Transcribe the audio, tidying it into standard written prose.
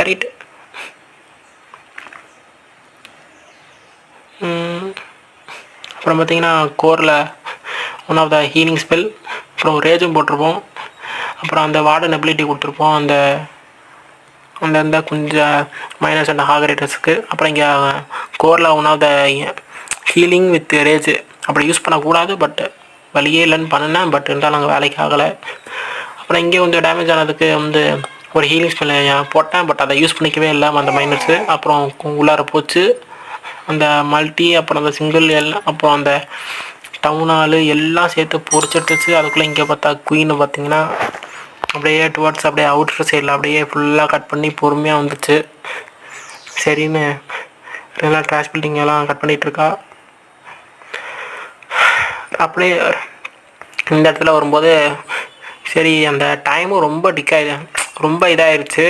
Correct. அப்புறம் பார்த்தீங்கன்னா கோரில் one of the healing spell, அப்புறம் ரேஜும் போட்டிருப்போம், அப்புறம் அந்த வார்டன் எபிலிட்டி கொடுத்துருப்போம் அந்த அந்த கொஞ்சம் மைனஸ் அண்ட் ஹாகரேட்டர்ஸுக்கு. அப்புறம் இங்கே கோரில் one of the healing with rage அப்படி யூஸ் பண்ணக்கூடாது, பட் வழியே இல்லைன்னு பண்ணினேன், பட் இருந்தாலும் அங்கே வேலைக்கு ஆகலை. அப்புறம் இங்கே கொஞ்சம் டேமேஜ் ஆனதுக்கு ஒரு ஹீலிங் ஸ்பெல் போட்டேன், பட் அதை யூஸ் பண்ணிக்கவே இல்லை அந்த மைனஸு. அப்புறம் உள்ளார போச்சு அந்த மல்டி, அப்புறம் அந்த சிங்கிள் எல்லாம், அப்புறம் அந்த டவுன் ஹாலு எல்லாம் சேர்த்து பொறிச்சிட்டுச்சு. அதுக்குள்ளே இங்கே பார்த்தா குயின்னு பார்த்தீங்கன்னா அப்படியே டுவர்ட்ஸ் அப்படியே அவுட்டர் சைடில் அப்படியே ஃபுல்லாக கட் பண்ணி பொறுமையாக வந்துச்சு. சரின்னு ரெகுலர் ட்ராஷ் பில்டிங் எல்லாம் கட் பண்ணிகிட்ருக்கா. அப்படியே இந்த இடத்துல வரும்போது சரி அந்த டைமும் ரொம்ப ரொம்ப இதாகிடுச்சு.